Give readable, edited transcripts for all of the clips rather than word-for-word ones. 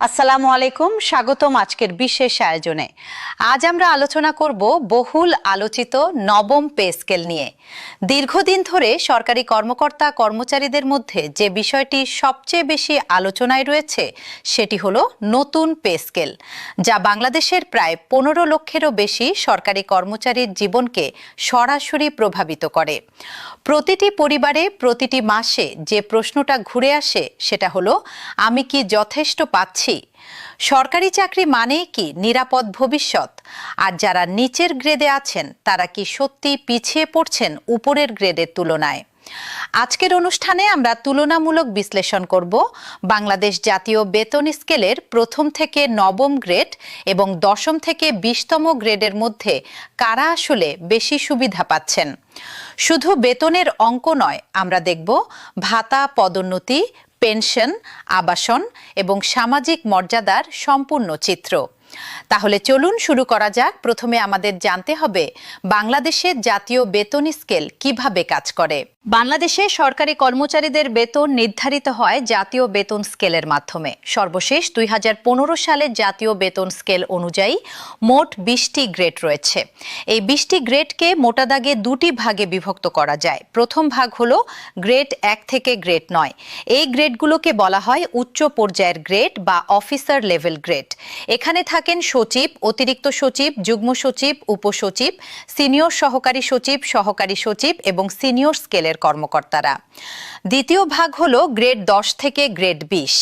আসসালামু আলাইকুম, স্বাগতম আজকের বিশেষ আয়োজনে। আজ আমরা আলোচনা করব বহুল আলোচিত নবম পে স্কেল নিয়ে। দীর্ঘদিন ধরে সরকারি কর্মকর্তা কর্মচারীদের মধ্যে যে বিষয়টি সবচেয়ে বেশি আলোচনায় রয়েছে সেটি হলো নতুন পে স্কেল, যা বাংলাদেশের প্রায় 15 লক্ষেরও বেশি সরকারি কর্মচারীর জীবনকে সরাসরি প্রভাবিত করে। প্রতিটি পরিবারে প্রতিটি মাসে যে প্রশ্নটা ঘুরে আসে সেটা হলো, আমি কি যথেষ্ট পাচ্ছি? সরকারি চাকরি মানে কি নিরাপদ ভবিষ্যৎ? আর যারা নিচের গ্রেডে আছেন তারা কি সত্যি পিছিয়ে পড়ছেন উপরের গ্রেডের তুলনায়? আজকের অনুষ্ঠানে আমরা তুলনামূলক বিশ্লেষণ করব বাংলাদেশ জাতীয় বেতন স্কেলের প্রথম থেকে নবম গ্রেড এবং দশম থেকে 20তম গ্রেডের মধ্যে কারা আসলে বেশি সুবিধা পাচ্ছেন। শুধু বেতনের অঙ্ক নয়, আমরা দেখব ভাতা, পদোন্নতি, পেনশন, আবাসন এবং সামাজিক মর্যাদার সম্পূর্ণ চিত্র। তাহলে চলুন শুরু করা যাক। প্রথমে আমাদের জানতে হবে বাংলাদেশের জাতীয় বেতন স্কেল কিভাবে কাজ করে। বাংলাদেশে সরকারি কর্মচারীদের বেতন নির্ধারিত হয় জাতীয় বেতন স্কেলের মাধ্যমে। সর্বশেষ 2015 সালের জাতীয় বেতন স্কেল অনুযায়ী মোট 20টি গ্রেড রয়েছে। এই 20টি গ্রেডকে মোটা দাগে দুটি ভাগে বিভক্ত করা যায়। প্রথম ভাগ হলো গ্রেড 1 থেকে গ্রেড 9। এই গ্রেডগুলোকে বলা হয় উচ্চ পর্যায়ের গ্রেড বা অফিসার লেভেল গ্রেড। এখানে থাকেন সচিব, অতিরিক্ত সচিব, যুগ্ম সচিব, উপসচিব, সিনিয়র সহকারী সচিব, সহকারী সচিব এবং সিনিয়র স্কেলের কর্মকর্তারা। দ্বিতীয় ভাগ হলো গ্রেড 10 থেকে গ্রেড 20।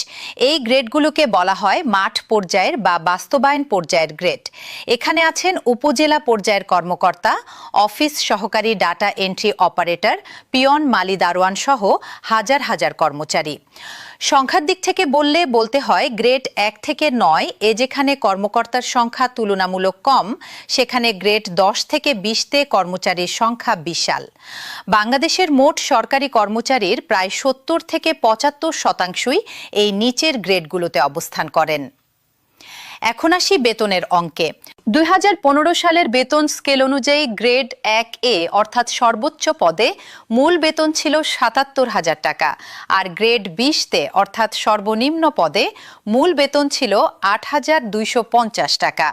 এই গ্রেডগুলোকে বলা হয় মাঠ পর্যায়ের বা বাস্তবায়ন পর্যায়ের গ্রেড। এখানে আছেন উপজেলা পর্যায়ের কর্মকর্তা, অফিস সহকারী, ডাটা এন্ট্রি অপারেটর, পিয়ন, মালি, দারোয়ান সহ হাজার হাজার কর্মচারী। সংখ্যার দিক থেকে বলতে হয় গ্রেড 1 থেকে 9 যেখানে কর্মকর্তার সংখ্যা তুলনামূলক কম, সেখানে গ্রেড 10 থেকে 20তে কর্মচারীর সংখ্যা বিশাল। বাংলাদেশের মোট সরকারি কর্মচারীর প্রায় 70 থেকে 75% এই নিচের গ্রেডগুলোতে অবস্থান করেন। এখন আসি বেতনের অঙ্কে। 2015 সালের বেতন স্কেল অনুযায়ী গ্রেড 1A অর্থাৎ সর্বোচ্চ পদে মূল বেতন ছিল 77,000 টাকা, আর গ্রেড 20তে অর্থাৎ সর্বনিম্ন পদে মূল বেতন ছিল 8,250 টাকা।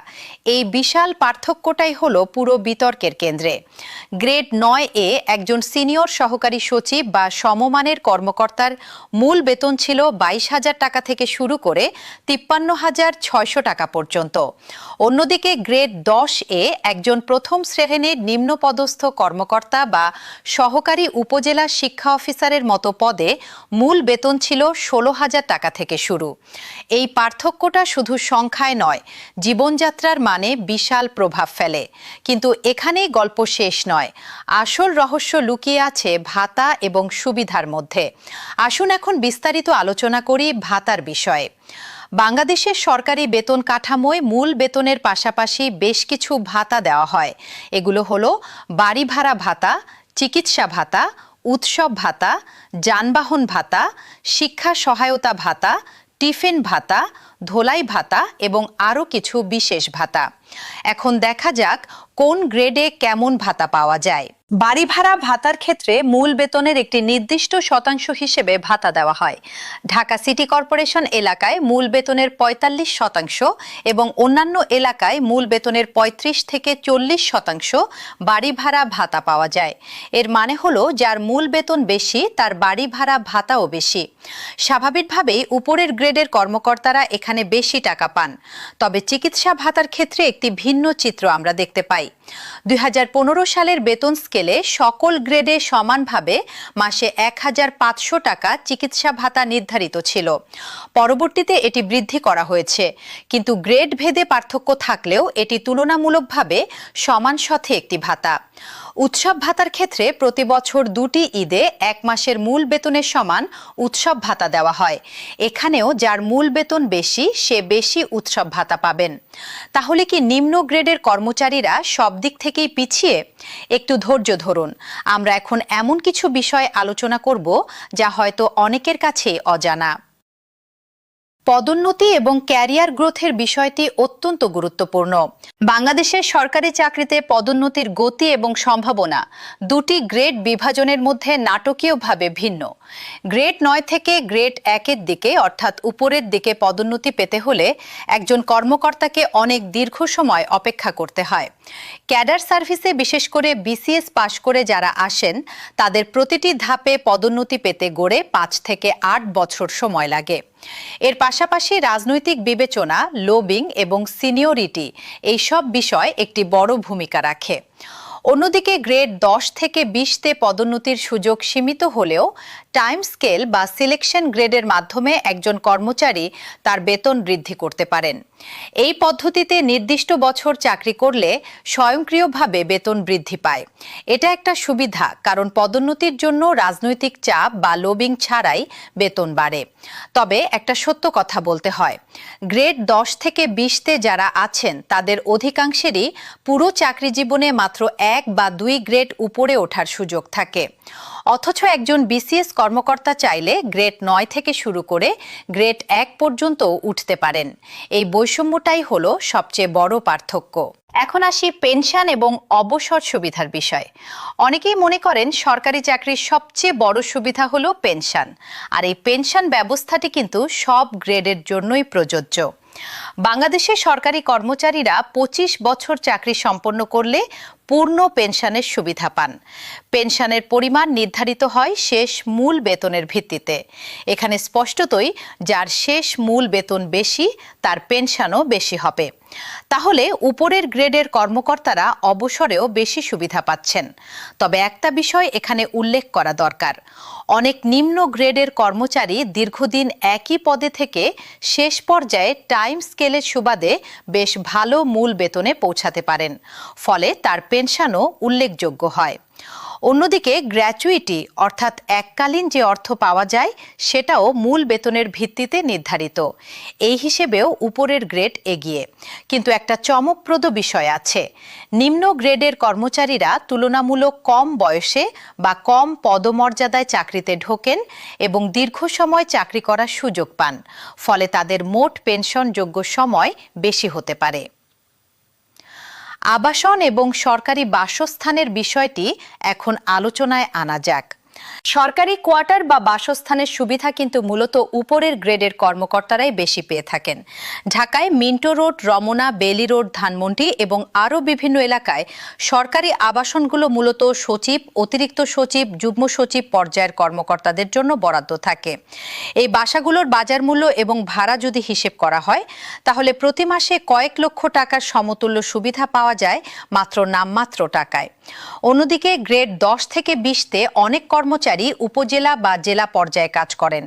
এই বিশাল পার্থক্যটাই হলো পুরো বিতর্কের কেন্দ্রে। গ্রেড 9A একজন সিনিয়র সহকারী সচিব বা সমমানের কর্মকর্তার মূল বেতন ছিল 22,000 টাকা থেকে শুরু করে 53,600 টাকা পর্যন্ত। অন্যদিকে গ্রেড 10A একজন প্রথম শ্রেণীর নিম্নপদস্থ কর্মকর্তা বা সহকারী উপজেলা শিক্ষা অফিসারের মতো পদে মূল বেতন ছিল 16,000 টাকা থেকে শুরু। এই পার্থক্যটা শুধু সংখ্যায় নয়, জীবনযাত্রার মানে বিশাল প্রভাব ফেলে। কিন্তু এখানেই গল্প শেষ নয়। আসল রহস্য লুকিয়ে আছে ভাতা এবং সুবিধার মধ্যে। আসুন এখন বিস্তারিত আলোচনা করি ভাতার বিষয়ে। বাংলাদেশের সরকারি বেতন কাঠামোয় মূল বেতনের পাশাপাশি বেশ কিছু ভাতা দেওয়া হয়। এগুলো হলো বাড়ি ভাড়া ভাতা, চিকিৎসা ভাতা, উৎসব ভাতা, যানবাহন ভাতা, শিক্ষা সহায়তা ভাতা, টিফিন ভাতা, ধোলাই ভাতা এবং আরও কিছু বিশেষ ভাতা। এখন দেখা যাক কোন গ্রেডে কেমন ভাতা পাওয়া যায়। বাড়ি ভাড়া ভাতার ক্ষেত্রে মূল বেতনের একটি নির্দিষ্ট শতাংশ হিসেবে ভাতা দেওয়া হয়। ঢাকা সিটি কর্পোরেশন এলাকায় মূল বেতনের 45% এবং অন্যান্য এলাকায় মূল বেতনের 35 থেকে 40% বাড়ি ভাড়া ভাতা পাওয়া যায়। এর মানে হলো যার মূল বেতন বেশি তার বাড়ি ভাড়া ভাতাও বেশি। স্বাভাবিকভাবেই উপরের গ্রেডের কর্মকর্তারা এখানে বেশি টাকা পান। তবে চিকিৎসা ভাতার ক্ষেত্রে একটি ভিন্ন চিত্র আমরা দেখতে পাই। 2015 সালের বেতন স্কেলে সকল গ্রেডে সমানভাবে মাসে 1,500 টাকা চিকিৎসা ভাতা নির্ধারিত ছিল। পরবর্তীতে এটি বৃদ্ধি করা হয়েছে, কিন্তু গ্রেড ভেদে পার্থক্য থাকলেও এটি তুলনামূলকভাবে সমান সাথে একটি ভাতা। উৎসব ভাতার ক্ষেত্রে প্রতি বছর 2টি ঈদে 1 মাসের মূল বেতনের সমান উৎসব ভাতা দেওয়া হয়। এখানেও যার মূল বেতন বেশি সে বেশি উৎসব ভাতা পাবেন। তাহলে কি নিম্ন গ্রেডের কর্মচারীরা সব দিক থেকেই পিছিয়ে? একটু ধৈর্য ধরুন, আমরা এখন এমন কিছু বিষয় আলোচনা করব যা হয়তো অনেকের কাছেই অজানা। পদোন্নতি এবং ক্যারিয়ার গ্রোথের বিষয়টি অত্যন্ত গুরুত্বপূর্ণ। বাংলাদেশের সরকারি চাকরিতে পদোন্নতির গতি এবং সম্ভাবনা দুটি গ্রেড বিভাজনের মধ্যে নাটকীয়ভাবে ভিন্ন। গ্রেড 9 থেকে গ্রেড 1-এর দিকে অর্থাৎ উপরের দিকে পদোন্নতি পেতে হলে একজন কর্মকর্তাকে অনেক দীর্ঘ সময় অপেক্ষা করতে হয়। ক্যাডার সার্ভিসে বিশেষ করে বিসিএস পাশ করে যারা আসেন তাদের প্রতিটি ধাপে পদোন্নতি পেতে গড়ে 5 থেকে 8 বছর সময় লাগে। এর পাশাপাশি রাজনৈতিক বিবেচনা, লবিং এবং সিনিয়রিটি এই সব বিষয় একটি বড় ভূমিকা রাখে। অন্যদিকে গ্রেড 10 থেকে 20-তে পদোন্নতির সুযোগ সীমিত হলেও টাইম স্কেল বা সিলেকশন গ্রেডের মাধ্যমে একজন কর্মচারী তার বেতন বৃদ্ধি করতে পারেন। এই পদ্ধতিতে নির্দিষ্ট বছর চাকরি করলে স্বয়ংক্রিয়ভাবে বেতন বৃদ্ধি পায়। এটা একটা সুবিধা, কারণ পদোন্নতির জন্য রাজনৈতিক চাপ বা লবিং ছাড়াই বেতন বাড়ে। তবে একটা সত্য কথা বলতে হয়, গ্রেড 10 থেকে 20-তে যারা আছেন তাদের অধিকাংশেরই পুরো চাকরি জীবনে মাত্র 1 বা 2 গ্রেড উপরে ওঠার সুযোগ থাকে। অথচ একজন বিসিএস কর্মকর্তা চাইলে গ্রেড 9 থেকে শুরু করে গ্রেড 1 পর্যন্ত উঠতে পারেন। এই বৈষম্যটাই হলো সবচেয়ে বড় পার্থক্য। এখন আসি পেনশন এবং অবসর সুবিধার বিষয়। অনেকেই মনে করেন সরকারি চাকরির সবচেয়ে বড় সুবিধা হলো পেনশন, আর এই পেনশন ব্যবস্থাটি কিন্তু সব গ্রেডের জন্যই প্রযোজ্য। বাংলাদেশের সরকারি কর্মচারীরা 25 বছর চাকরি সম্পন্ন করলে পূর্ণ পেনশনের সুবিধা পান। পেনশনের পরিমাণ নির্ধারিত হয় শেষ মূল বেতনের ভিত্তিতে। এখানে স্পষ্টতই যার শেষ মূল বেতন বেশি তার পেনশনও বেশি হবে। তাহলে উপরের গ্রেডের কর্মকর্তারা অবসরেও বেশি সুবিধা পাচ্ছেন। তবে একটা বিষয় এখানে উল্লেখ করা দরকার, অনেক নিম্ন গ্রেডের কর্মচারী দীর্ঘদিন একই পদে থেকে শেষ পর্যায়ে টাইম স্কেলের সুবাদে বেশ ভালো মূল বেতনে পৌঁছাতে পারেন, ফলে তার পেনশনও উল্লেখযোগ্য হয়। অন্যদিকে গ্র্যাচুইটি অর্থাৎ এককালীন যে অর্থ পাওয়া যায় সেটাও মূল বেতনের ভিত্তিতে নির্ধারিত। এই হিসেবেও উপরের গ্রেড এগিয়ে। কিন্তু একটা চমকপ্রদ বিষয় আছে, নিম্ন গ্রেডের কর্মচারীরা তুলনামূলক কম বয়সে বা কম পদমর্যাদায় চাকরিতে ঢোকেন এবং দীর্ঘ সময় চাকরি করার সুযোগ পান, ফলে তাদের মোট পেনশনযোগ্য সময় বেশি হতে পারে। আবাসন এবং সরকারি বাসস্থানের বিষয়টি এখন আলোচনায় আনা যাক। সরকারি কোয়ার্টার বা বাসস্থানের সুবিধা কিন্তু মূলত উপরের গ্রেডের কর্মকর্তারাই বেশি পেয়ে থাকেন। ঢাকায় মিন্টো রোড, রমনা, বেলি রোড, ধানমন্ডি এবং আরও বিভিন্ন এলাকায় সরকারি আবাসনগুলো মূলত সচিব, অতিরিক্ত সচিব, যুগ্ম সচিব পর্যায়ের কর্মকর্তাদের জন্য বরাদ্দ থাকে। এই বাসাগুলোর বাজার মূল্য এবং ভাড়া যদি হিসেব করা হয় তাহলে প্রতি মাসে কয়েক লক্ষ টাকার সমতুল্য সুবিধা পাওয়া যায় মাত্র নামমাত্র টাকায়। অন্যদিকে গ্রেড 10 থেকে 20-তে অনেক কর্মচারী উপজেলা বা জেলা পর্যায়ে কাজ করেন।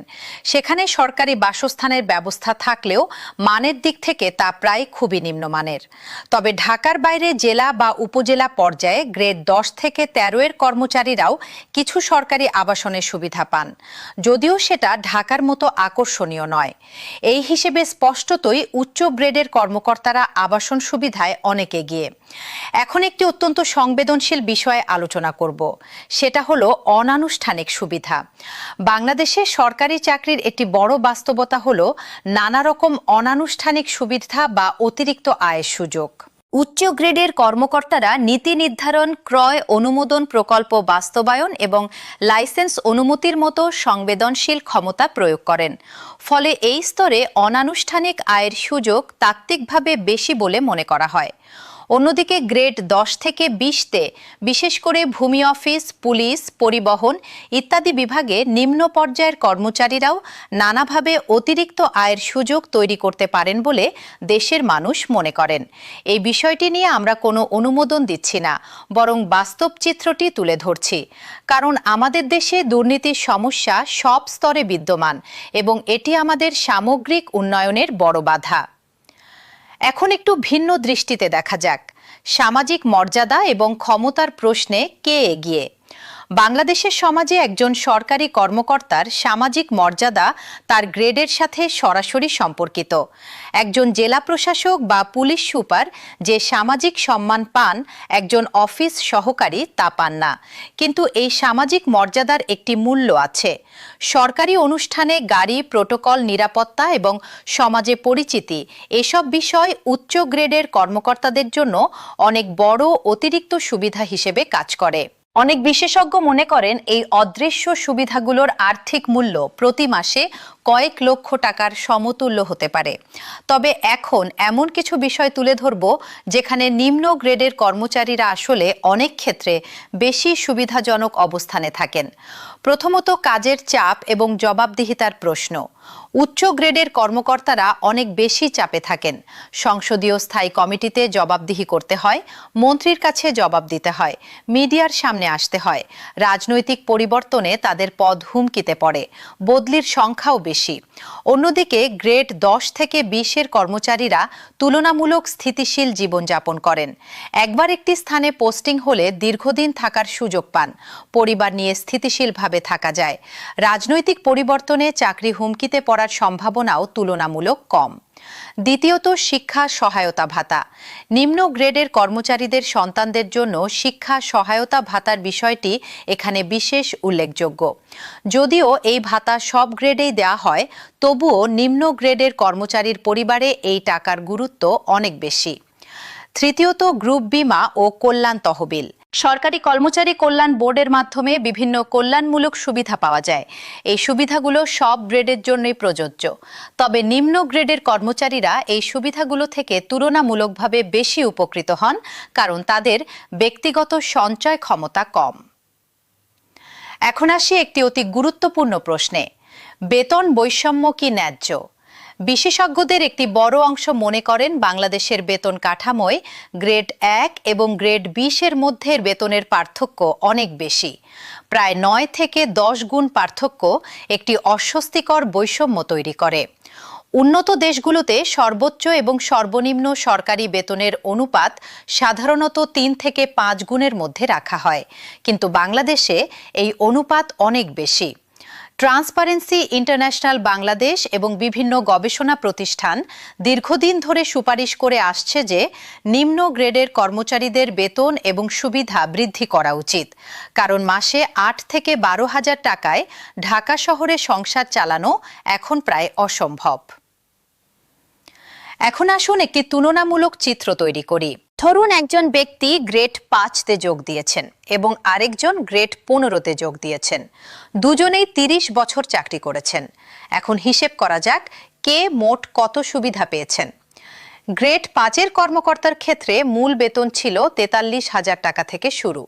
সেখানে সরকারি বাসস্থানের ব্যবস্থা থাকলেও মানের দিক থেকে তা প্রায় খুবই নিম্নমানের। তবে ঢাকার বাইরে জেলা বা উপজেলা পর্যায়ে গ্রেড 10 থেকে 13-এর কর্মচারীরাও কিছু সরকারি আবাসনের সুবিধা পান, যদিও সেটা ঢাকার মতো আকর্ষণীয় নয়। এই হিসেবে স্পষ্টতই উচ্চ গ্রেডের কর্মকর্তারা আবাসন সুবিধায় অনেক এগিয়ে। এখন একটি অত্যন্ত সংবেদনশীল বিষয়ে আলোচনা করব, সেটা হলো অনানুষ্ঠানিক সুবিধা। বাংলাদেশে সরকারি চাকরির একটি বড় বাস্তবতা হলো নানা রকম অনানুষ্ঠানিক সুবিধা বা অতিরিক্ত আয়ের সুযোগ। উচ্চ গ্রেডের কর্মকর্তারা নীতি নির্ধারণ, ক্রয় অনুমোদন, প্রকল্প বাস্তবায়ন এবং লাইসেন্স অনুমতির মতো সংবেদনশীল ক্ষমতা প্রয়োগ করেন। ফলে এই স্তরে অনানুষ্ঠানিক আয়ের সুযোগ তাত্ত্বিকভাবে বেশি বলে মনে করা হয়। অন্যদিকে গ্রেড 10 থেকে 20-তে বিশেষ করে ভূমি অফিস, পুলিশ, পরিবহন ইত্যাদি বিভাগে নিম্ন পর্যায়ের কর্মচারীরাও নানাভাবে অতিরিক্ত আয়ের সুযোগ তৈরি করতে পারেন বলে দেশের মানুষ মনে করেন। এই বিষয়টি নিয়ে আমরা কোনো অনুমোদন দিচ্ছি না, বরং বাস্তব চিত্রটি তুলে ধরছি। কারণ আমাদের দেশে দুর্নীতির সমস্যা সব স্তরে বিদ্যমান এবং এটি আমাদের সামগ্রিক উন্নয়নের বড় বাধা। এখন একটু ভিন্ন দৃষ্টিতে দেখা যাক সামাজিক মর্যাদা এবং ক্ষমতার প্রশ্নে কে এগিয়ে। বাংলাদেশের সমাজে একজন সরকারি কর্মকর্তার সামাজিক মর্যাদা তার গ্রেডের সাথে সরাসরি সম্পর্কিত। একজন জেলা প্রশাসক বা পুলিশ সুপার যে সামাজিক সম্মান পান, একজন অফিস সহকারী তা পান না। কিন্তু এই সামাজিক মর্যাদার একটি মূল্য আছে। সরকারি অনুষ্ঠানে গাড়ি, প্রোটোকল, নিরাপত্তা এবং সমাজে পরিচিতি এসব বিষয় উচ্চ গ্রেডের কর্মকর্তাদের জন্য অনেক বড় অতিরিক্ত সুবিধা হিসেবে কাজ করে। অনেক বিশেষজ্ঞ মনে করেন এই অদৃশ্য সুবিধাগুলোর আর্থিক মূল্য প্রতি মাসে কয়েক লক্ষ টাকার সমতুল্য হতে পারে। তবে এখন এমন কিছু বিষয় তুলে ধরব যেখানে নিম্ন গ্রেডের কর্মচারীরা আসলে অনেক ক্ষেত্রে বেশি সুবিধাজনক অবস্থানে থাকেন। প্রথমত, কাজের চাপ এবং জবাবদিহিতার প্রশ্ন। উচ্চ গ্রেডের কর্মকর্তারা অনেক বেশি চাপে থাকেন। সংসদীয় স্থায়ী কমিটিতে জবাবদিহি করতে হয়, মন্ত্রীর কাছে জবাব দিতে হয়, মিডিয়ার সামনে আসতে হয়। রাজনৈতিক পরিবর্তনে তাদের পদ হুমকিতে পড়ে, বদলির সংখ্যাও বেশি। অন্যদিকে গ্রেড 10 থেকে 20-এর কর্মচারীরা তুলনামূলক স্থিতিশীল জীবনযাপন করেন। একবার একটি স্থানে পোস্টিং হলে দীর্ঘদিন থাকার সুযোগ পান, পরিবার নিয়ে স্থিতিশীলভাবে থাকা যায়। রাজনৈতিক পরিবর্তনে চাকরি হুমকিতে পড়ার সম্ভাবনাও তুলনামূলক কম। দ্বিতীয়ত, শিক্ষা সহায়তা ভাতা। নিম্ন গ্রেডের কর্মচারীদের সন্তানদের জন্য শিক্ষা সহায়তা ভাতার বিষয়টি এখানে বিশেষ উল্লেখযোগ্য। যদিও এই ভাতা সব গ্রেডেই দেওয়া হয়, তবুও নিম্ন গ্রেডের কর্মচারীর পরিবারে এই টাকার গুরুত্ব অনেক বেশি। তৃতীয়ত, গ্রুপ বীমা ও কল্যাণ তহবিল। সরকারি কর্মচারী কল্যাণ বোর্ডের মাধ্যমে বিভিন্ন কল্যাণমূলক সুবিধা পাওয়া যায়। এই সুবিধাগুলো সব গ্রেডের জন্যই প্রযোজ্য। তবে নিম্ন গ্রেডের কর্মচারীরা এই সুবিধাগুলো থেকে তুলনামূলকভাবে বেশি উপকৃত হন, কারণ তাদের ব্যক্তিগত সঞ্চয় ক্ষমতা কম। এখন আসি একটি অতি গুরুত্বপূর্ণ প্রশ্নে: বেতন বৈষম্য কি ন্যায্য? বিশেষজ্ঞদের একটি বড় অংশ মনে করেন বাংলাদেশের বেতন কাঠামোয় গ্রেড 1 এবং গ্রেড 20-এর মধ্যে বেতনের পার্থক্য অনেক বেশি। প্রায় 9 থেকে 10 গুণ পার্থক্য একটি অস্বস্তিকর বৈষম্য তৈরি করে। উন্নত দেশগুলোতে সর্বোচ্চ এবং সর্বনিম্ন সরকারি বেতনের অনুপাত সাধারণত 3 থেকে 5 গুণের মধ্যে রাখা হয়, কিন্তু বাংলাদেশে এই অনুপাত অনেক বেশি। ট্রান্সপারেন্সি ইন্টারন্যাশনাল বাংলাদেশ এবং বিভিন্ন গবেষণা প্রতিষ্ঠান দীর্ঘদিন ধরে সুপারিশ করে আসছে যে নিম্ন গ্রেডের কর্মচারীদের বেতন এবং সুবিধা বৃদ্ধি করা উচিত, কারণ মাসে 8 থেকে 12 হাজার টাকায় ঢাকা শহরে সংসার চালানো এখন প্রায় অসম্ভব। এখন আসুন একটি তুলনামূলক চিত্র তৈরি করি। ধরুন একজন ব্যক্তি গ্রেড 5-তে যোগ দিয়েছেন এবং আরেকজন গ্রেড 15-তে যোগ দিয়েছেন। দুজনেই 30 বছর চাকরি করেছেন। এখন হিসেব করা যাক কে মোট কত সুবিধা পেয়েছেন। গ্রেড 5-এর কর্মকর্তার ক্ষেত্রে মূল বেতন ছিল 43,000 টাকা থেকে শুরু।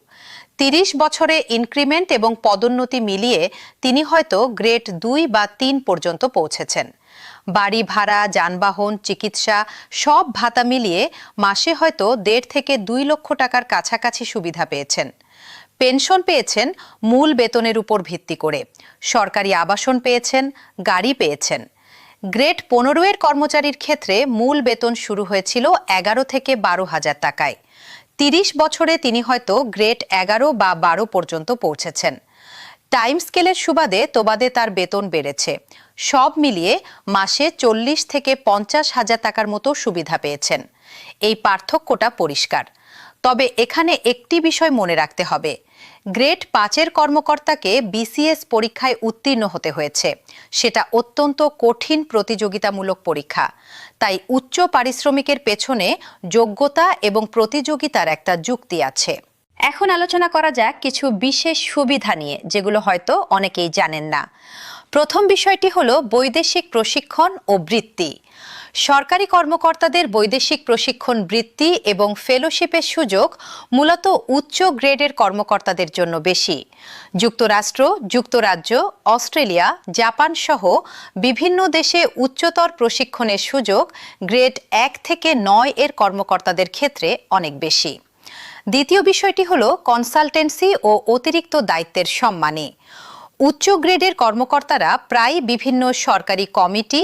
30 বছরে ইনক্রিমেন্ট এবং পদোন্নতি মিলিয়ে তিনি হয়তো গ্রেড 2 বা 3 পর্যন্ত পৌঁছেছেন। বাড়ি ভাড়া, যানবাহন, চিকিৎসা সব ভাতা মিলিয়ে মাসে হয়তো 1.5 থেকে 2 লক্ষ টাকার কাছাকাছি সুবিধা পেয়েছেন। পেনশন পেয়েছেন মূল বেতনের উপর ভিত্তি করে, সরকারি আবাসন পেয়েছেন, গাড়ি পেয়েছেন। গ্রেড 15-এর কর্মচারীর ক্ষেত্রে মূল বেতন শুরু হয়েছিল 11 থেকে 12 হাজার টাকায়। 30 বছরে তিনি হয়তো গ্রেড 11 বা 12 পর্যন্ত পৌঁছেছেন। টাইম স্কেলের তোবাদে তার বেতন বেড়েছে। সব মিলিয়ে মাসে 40 থেকে 50 হাজার টাকার মতো সুবিধা পেয়েছেন। এই পার্থক্যটা পরিষ্কার। তবে এখানে একটি বিষয় মনে রাখতে হবে: গ্রেড 5-এর কর্মকর্তাকে বিসিএস পরীক্ষায় উত্তীর্ণ হতে হয়েছে। সেটা অত্যন্ত কঠিন প্রতিযোগিতামূলক পরীক্ষা। তাই উচ্চ পারিশ্রমিকের পেছনে যোগ্যতা এবং প্রতিযোগিতার একটা যুক্তি আছে। এখন আলোচনা করা যাক কিছু বিশেষ সুবিধা নিয়ে, যেগুলো হয়তো অনেকেই জানেন না। প্রথম বিষয়টি হলো বৈদেশিক প্রশিক্ষণ ও বৃত্তি। সরকারি কর্মকর্তাদের বৈদেশিক প্রশিক্ষণ, বৃত্তি এবং ফেলোশিপের সুযোগ মূলত উচ্চ গ্রেডের কর্মকর্তাদের জন্য বেশি। যুক্তরাষ্ট্র, যুক্তরাজ্য, অস্ট্রেলিয়া, জাপান সহ বিভিন্ন দেশে উচ্চতর প্রশিক্ষণের সুযোগ গ্রেড 1 থেকে 9-এর কর্মকর্তাদের ক্ষেত্রে অনেক বেশি। দ্বিতীয় বিষয়টি হলো কনসালটেন্সি ও অতিরিক্ত দায়িত্বের সম্মানী। উচ্চ গ্রেডের কর্মকর্তারা প্রায় বিভিন্ন সরকারি কমিটি,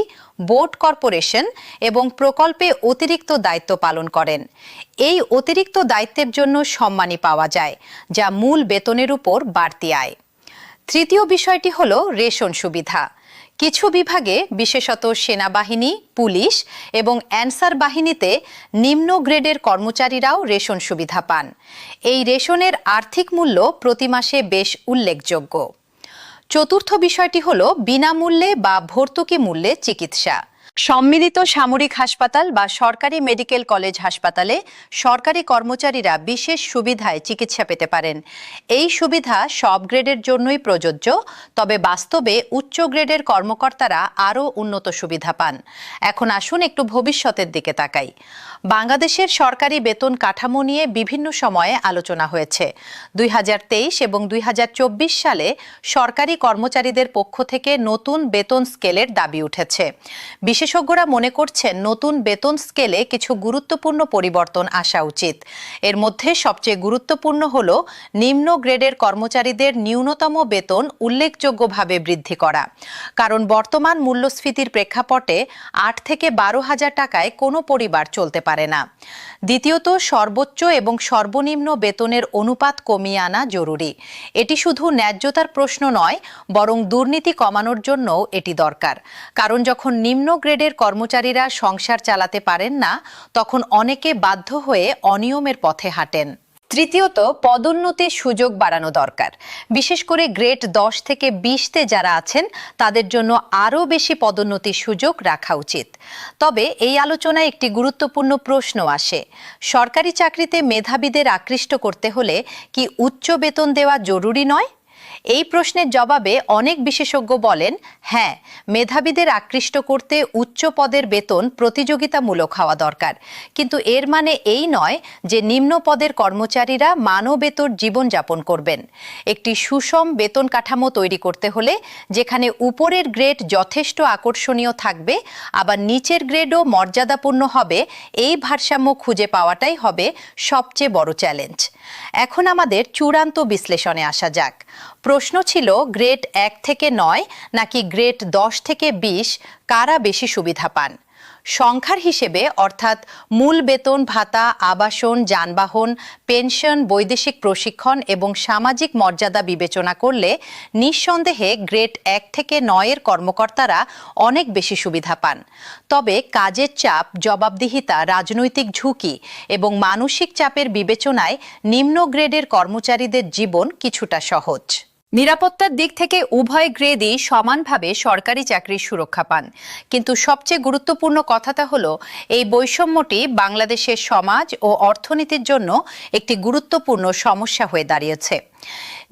বোর্ড, কর্পোরেশন এবং প্রকল্পে অতিরিক্ত দায়িত্ব পালন করেন। এই অতিরিক্ত দায়িত্বের জন্য সম্মানী পাওয়া যায়, যা মূল বেতনের উপর বাড়তি আয়। তৃতীয় বিষয়টি হলো রেশন সুবিধা। কিছু বিভাগে, বিশেষত সেনাবাহিনী, পুলিশ এবং অ্যানসার বাহিনীতে নিম্ন গ্রেডের কর্মচারীরাও রেশন সুবিধা পান। এই রেশনের আর্থিক মূল্য প্রতি মাসে বেশ উল্লেখযোগ্য। চতুর্থ বিষয়টি হলো বিনামূল্যে বা ভর্তুকি মূল্যে চিকিৎসা। সম্মিলিত সামরিক হাসপাতাল বা সরকারি মেডিকেল কলেজ হাসপাতালে সরকারি কর্মচারীরা বিশেষ সুবিধায় চিকিৎসা পেতে পারেন। এই সুবিধা সব গ্রেডের জন্যই প্রযোজ্য, তবে বাস্তবে উচ্চ গ্রেডের কর্মকর্তারা আরও উন্নত সুবিধা পান। এখন আসুন একটু ভবিষ্যতের দিকে তাকাই। বাংলাদেশের সরকারি বেতন কাঠামো নিয়ে বিভিন্ন সময়ে আলোচনা হয়েছে। 2023 এবং 2024 সালে সরকারি কর্মচারীদের পক্ষ থেকে নতুন বেতন স্কেলের দাবি উঠেছে। বিশেষজ্ঞরা মনে করছেন নতুন বেতন স্কেলে কিছু গুরুত্বপূর্ণ পরিবর্তন আসা উচিত। এর মধ্যে সবচেয়ে গুরুত্বপূর্ণ হল নিম্ন গ্রেডের কর্মচারীদের ন্যূনতম বেতন উল্লেখযোগ্যভাবে বৃদ্ধি করা। কারণ বর্তমান মূল্যস্ফীতির প্রেক্ষাপটে 8 থেকে 12 হাজার টাকায় কোনো পরিবার চলতে পারে না। দ্বিতীয়ত, সর্বোচ্চ এবং সর্বনিম্ন বেতনের অনুপাত কমিয়ে আনা জরুরি। এটি শুধু ন্যায্যতার প্রশ্ন নয়, বরং দুর্নীতি কমানোর জন্যও এটি দরকার। কারণ যখন নিম্ন গ্রেডের কর্মচারীরা সংসার চালাতে পারেন না, তখন অনেকে বাধ্য হয়ে অনিয়মের পথে হাঁটেন। তৃতীয়ত, পদোন্নতির সুযোগ বাড়ানো দরকার। বিশেষ করে গ্রেড 10 থেকে 20-তে যারা আছেন, তাদের জন্য আরও বেশি পদোন্নতির সুযোগ রাখা উচিত। তবে এই আলোচনায় একটি গুরুত্বপূর্ণ প্রশ্ন আসে। সরকারি চাকরিতে মেধাবীদের আকৃষ্ট করতে হলে কি উচ্চ বেতন দেওয়া জরুরি নয়? এই প্রশ্নের জবাবে অনেক বিশেষজ্ঞ বলেন, হ্যাঁ, মেধাবীদের আকৃষ্ট করতে উচ্চ পদের বেতন প্রতিযোগিতামূলক হওয়া দরকার। কিন্তু এর মানে এই নয় যে নিম্ন পদের কর্মচারীরা মানবেতর জীবনযাপন করবেন। একটি সুষম বেতন কাঠামো তৈরি করতে হলে যেখানে উপরের গ্রেড যথেষ্ট আকর্ষণীয় থাকবে, আবার নিচের গ্রেডও মর্যাদাপূর্ণ হবে, এই ভারসাম্য খুঁজে পাওয়াটাই হবে সবচেয়ে বড় চ্যালেঞ্জ। এখন আমাদের চূড়ান্ত বিশ্লেষণে আসা যাক। প্রশ্ন ছিল, গ্রেড 1 থেকে 9 নাকি গ্রেড 10 থেকে 20 কারা বেশি সুবিধা পান? সংখ্যার হিসেবে, অর্থাৎ মূল বেতন, ভাতা, আবাসন, যানবাহন, পেনশন, বৈদেশিক প্রশিক্ষণ এবং সামাজিক মর্যাদা বিবেচনা করলে নিঃসন্দেহে গ্রেড 1 থেকে 9 এর কর্মকর্তারা অনেক বেশি সুবিধা পান। তবে কাজের চাপ, জবাবদিহিতা, রাজনৈতিক ঝুঁকি এবং মানসিক চাপের বিবেচনায় নিম্ন গ্রেডের কর্মচারীদের জীবন কিছুটা সহজ। নিরাপত্তার দিক থেকে উভয় গ্রেডই সমানভাবে সরকারি চাকরির সুরক্ষা পান। কিন্তু সবচেয়ে গুরুত্বপূর্ণ কথাটা হলো, এই বৈষম্যটি বাংলাদেশের সমাজ ও অর্থনীতির জন্য একটি গুরুত্বপূর্ণ সমস্যা হয়ে দাঁড়িয়েছে।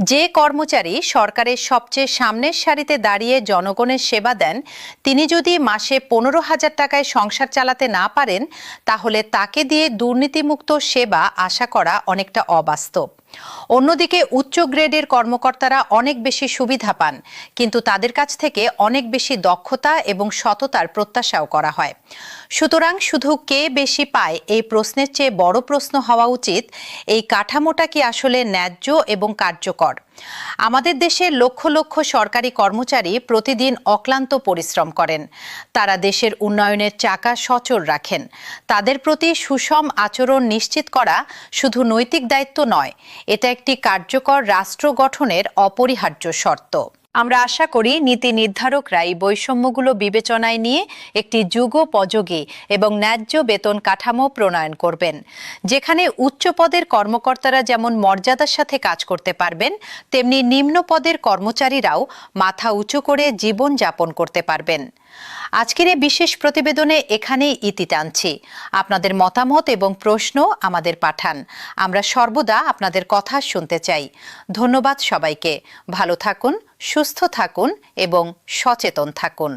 যে কর্মচারী সরকারের সবচেয়ে সামনের সারিতে দাঁড়িয়ে জনগণের সেবা দেন, তিনি যদি মাসে 15,000 টাকায় সংসার চালাতে না পারেন, তাহলে তাকে দিয়ে দুর্নীতিমুক্ত সেবা আশা করা অনেকটা অবাস্তব। অন্যদিকে উচ্চ গ্রেডের কর্মকর্তারা অনেক বেশি সুবিধা পান, কিন্তু তাদের কাছ থেকে অনেক বেশি দক্ষতা এবং সততার প্রত্যাশাও করা হয়। সুতরাং শুধু কে বেশি পায় এই প্রশ্নের চেয়ে বড় প্রশ্ন হওয়া উচিত, এই কাঠামোটা কি আসলে ন্যায্য এবং কার্যকর? আমাদের দেশের লক্ষ লক্ষ সরকারি কর্মচারী প্রতিদিন অক্লান্ত পরিশ্রম করেন। তারা দেশের উন্নয়নের চাকা সচল রাখেন। তাদের প্রতি সুষম আচরণ নিশ্চিত করা শুধু নৈতিক দায়িত্ব নয়, এটা একটি কার্যকর রাষ্ট্র গঠনের অপরিহার্য শর্ত। আমরা আশা করি নীতি নির্ধারকরা এই বৈষম্যগুলো বিবেচনায় নিয়ে একটি যুগোপযোগী এবং ন্যায্য বেতন কাঠামো প্রণয়ন করবেন, যেখানে উচ্চ পদের কর্মকর্তারা যেমন মর্যাদার সাথে কাজ করতে পারবেন, তেমনি নিম্ন পদের কর্মচারীরাও মাথা উঁচু করে জীবন যাপন করতে পারবেন। আজকের এই বিশেষ প্রতিবেদনে এখানেই ইতি টানছি। আপনাদের মতামত এবং প্রশ্ন আমাদের পাঠান। আমরা সর্বদা আপনাদের কথা শুনতে চাই। ধন্যবাদ সবাইকে। ভালো থাকুন, সুস্থ থাকুন এবং সচেতন থাকুন।